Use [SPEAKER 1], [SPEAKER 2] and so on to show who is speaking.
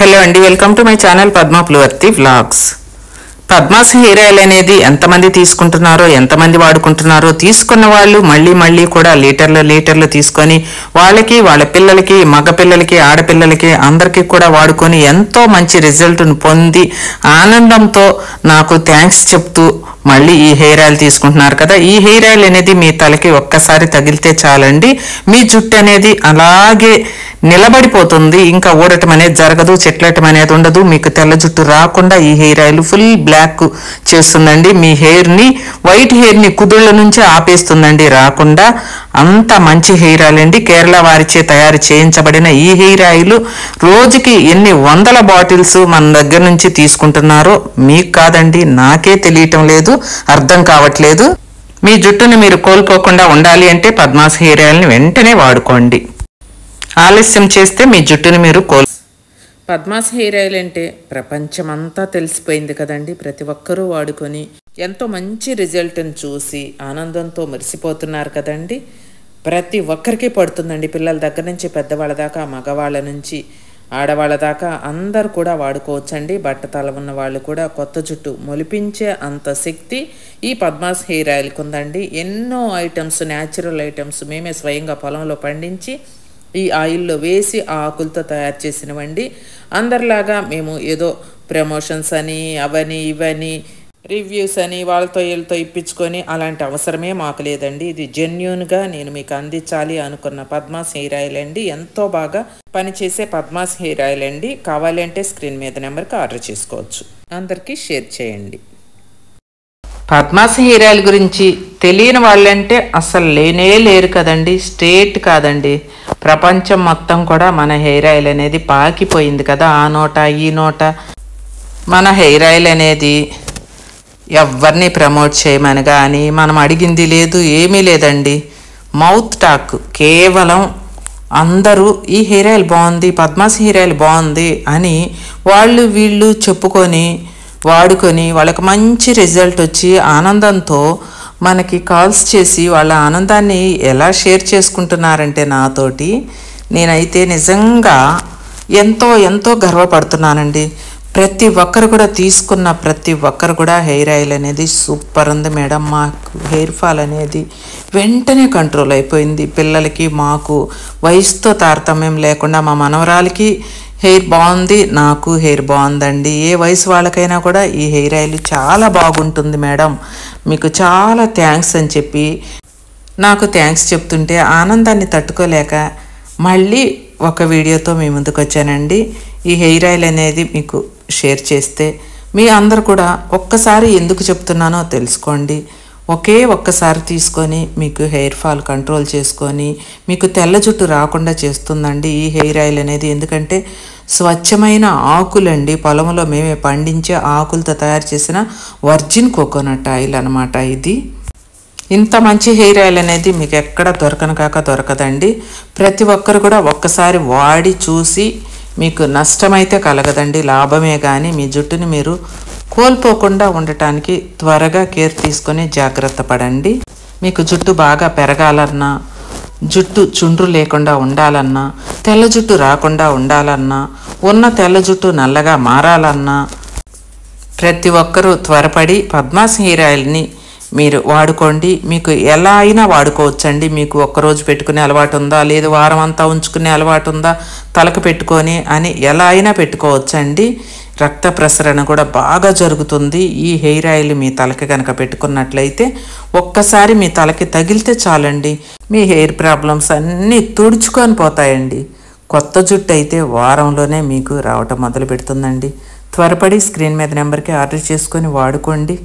[SPEAKER 1] Hello అండి, welcome to my channel Padma Pluvarthi vlogs. Padma's hair oil అనేది ఎంతమంది తీసుకుంటున్నారో, ఎంతమంది వాడుకుంటున్నారో, తీసుకున్న వాళ్ళు మళ్ళీ కూడా లీటర్లు తీసుకొని వాళ్ళకి, వాళ్ళ పిల్లలకి, మగ పిల్లలకి, ఆడపిల్లలకి అందరికీ కూడా వాడుకొని ఎంతో మంచి రిజల్ట్ను పొంది ఆనందంతో నాకు థ్యాంక్స్ చెప్తూ మళ్ళీ ఈ హెయిర్ ఆయిల్ తీసుకుంటున్నారు కదా. ఈ హెయిర్ ఆయిల్ అనేది మీ తలకి ఒక్కసారి తగిలితే చాలండి, మీ జుట్టు అనేది అలాగే నిలబడిపోతుంది. ఇంకా ఊడటం అనేది జరగదు, చెట్లటం అనేది ఉండదు. మీకు తెల్ల జుట్టు రాకుండా ఈ హెయిర్ ఆయిల్ ఫుల్ బ్లాక్ చేస్తుందండి. మీ హెయిర్ని, వైట్ హెయిర్ని కుదుళ్ళ నుంచి ఆపేస్తుందండి రాకుండా. అంత మంచి హెయిర్ ఆయిల్ అండి. కేరళ వారిచే తయారు చేయించబడిన ఈ హెయిర్ ఆయిల్ రోజుకి ఎన్ని వందల బాటిల్స్ మన దగ్గర నుంచి తీసుకుంటున్నారో మీకు కాదండి, నాకే తెలియటం లేదు, అర్థం కావట్లేదు. మీ జుట్టుని మీరు కోల్పోకుండా ఉండాలి అంటే పద్మాస్ హెయిర్ ఆయిల్ని వెంటనే వాడుకోండి. ఆలస్యం చేస్తే మీ జుట్టుని మీరు పద్మాస్ హెయిర్ ఆయిల్ అంటే ప్రపంచమంతా తెలిసిపోయింది కదండి. ప్రతి ఒక్కరూ వాడుకొని ఎంతో మంచి రిజల్ట్ని చూసి ఆనందంతో మురిసిపోతున్నారు కదండి. ప్రతి ఒక్కరికి పడుతుందండి, పిల్లల దగ్గర నుంచి పెద్దవాళ్ళ దాకా, మగవాళ్ళ నుంచి ఆడవాళ్ళ దాకా అందరు కూడా వాడుకోవచ్చండి. బట్టతల ఉన్న వాళ్ళు కూడా కొత్త జుట్టు మొలిపించే అంత శక్తి ఈ పద్మాస్ హెయిర్ ఆయిల్కి ఉందండి. ఎన్నో ఐటమ్స్, న్యాచురల్ ఐటమ్స్ మేమే స్వయంగా పొలంలో పండించి ఈ ఆయిల్లో వేసి ఆ ఆకులతో తయారు చేసినవండి. అందరిలాగా మేము ఏదో ప్రమోషన్స్ అని, అవని ఇవని, రివ్యూస్ అని వాళ్ళతో వీళ్ళతో ఇప్పించుకొని అలాంటి అవసరమే మాకు లేదండి. ఇది జెన్యూన్గా నేను మీకు అందించాలి అనుకున్న పద్మాస్ హెయిర్ ఆయిల్ అండి. ఎంతో బాగా పనిచేసే పద్మాస్ హెయిర్ ఆయిల్ అండి. కావాలి అంటే స్క్రీన్ మీద నెంబర్కి ఆర్డర్ చేసుకోవచ్చు. అందరికీ షేర్ చేయండి. పద్మాస్ హెయిర్ ఆయిల్ గురించి తెలియని వాళ్ళంటే అసలు లేనే లేరు కదండి. స్టేట్ కాదండి, ప్రపంచం మొత్తం కూడా మన హెయిర్ ఆయిల్ అనేది పాకిపోయింది కదా. ఆ నోట ఈ నోట మన హెయిర్ ఆయిల్ అనేది ఎవరిని ప్రమోట్ చేయమని కానీ మనం అడిగింది లేదు, ఏమీ లేదండి. మౌత్ టాక్ కేవలం అందరూ ఈ హెయిర్ ఆయిల్ బాగుంది, పద్మాస్ హెయిర్ ఆయిల్ బాగుంది అని వాళ్ళు వీళ్ళు చెప్పుకొని వాడుకొని వాళ్ళకి మంచి రిజల్ట్ వచ్చి ఆనందంతో మనకి కాల్స్ చేసి వాళ్ళ ఆనందాన్ని ఎలా షేర్ చేసుకుంటున్నారంటే నాతోటి నేనైతే నిజంగా ఎంతో గర్వపడుతున్నానండి. ప్రతి ఒక్కరు కూడా తీసుకున్న ప్రతి ఒక్కరు కూడా హెయిర్ ఆయిల్ అనేది సూపర్ ఉంది మేడం, మాకు హెయిర్ ఫాల్ అనేది వెంటనే కంట్రోల్ అయిపోయింది. పిల్లలకి, మాకు వయసుతో తారతమ్యం లేకుండా మా మనవరాలకి హెయిర్ బాగుంది, నాకు హెయిర్ బాగుందండి. ఏ వయసు వాళ్ళకైనా కూడా ఈ హెయిర్ ఆయిల్ చాలా బాగుంటుంది మేడం, మీకు చాలా థ్యాంక్స్ అని చెప్పి నాకు థ్యాంక్స్ చెప్తుంటే ఆనందాన్ని తట్టుకోలేక మళ్ళీ ఒక వీడియోతో మీ ముందుకు వచ్చానండి. ఈ హెయిర్ ఆయిల్ అనేది మీకు షేర్ చేస్తే మీ అందరు కూడా ఒక్కసారి ఎందుకు చెప్తున్నానో తెలుసుకోండి. ఒక్కసారి తీసుకొని మీకు హెయిర్ ఫాల్ కంట్రోల్ చేసుకొని మీకు తెల్ల జుట్టు రాకుండా చేస్తుందండి ఈ హెయిర్ ఆయిల్ అనేది. ఎందుకంటే స్వచ్ఛమైన ఆకులండి, పొలంలో మేమే పండించే ఆకులతో తయారు చేసిన వర్జిన్ కోకోనట్ ఆయిల్ అనమాట ఇది. ఇంత మంచి హెయిర్ ఆయిల్ అనేది మీకు ఎక్కడ దొరకదండి. ప్రతి ఒక్కరు కూడా ఒక్కసారి వాడి చూసి మీకు నష్టమైతే కలగదండి, లాభమే. కానీ మీ జుట్టుని మీరు కోల్పోకుండా ఉండటానికి త్వరగా కేర్ తీసుకొని జాగ్రత్త పడండి. మీకు జుట్టు బాగా పెరగాలన్నా, జుట్టు చుండ్రు లేకుండా ఉండాలన్నా, తెల్ల జుట్టు రాకుండా ఉండాలన్నా, ఉన్న తెల్ల జుట్టు నల్లగా మారాలన్నా ప్రతి ఒక్కరూ త్వరపడి పద్మాస్ హెయిర్ ఆయిల్ని మీరు వాడుకోండి. మీకు ఎలా అయినా వాడుకోవచ్చండి. మీకు ఒక్కరోజు పెట్టుకునే అలవాటు ఉందా, లేదు వారం అంతా ఉంచుకునే అలవాటు ఉందా, తలకు పెట్టుకొని అని ఎలా అయినా పెట్టుకోవచ్చండి. రక్త ప్రసరణ కూడా బాగా జరుగుతుంది ఈ హెయిర్ ఆయిల్ మీ తలకి కనుక పెట్టుకున్నట్లయితే. ఒక్కసారి మీ తలకి తగిలితే చాలండి, మీ హెయిర్ ప్రాబ్లమ్స్ అన్నీ తుడుచుకొని పోతాయండి. కొత్త జుట్టు అయితే వారంలోనే మీకు రావటం మొదలు పెడుతుందండి. త్వరపడి స్క్రీన్ మీద నెంబర్కి ఆర్డర్ చేసుకొని వాడుకోండి.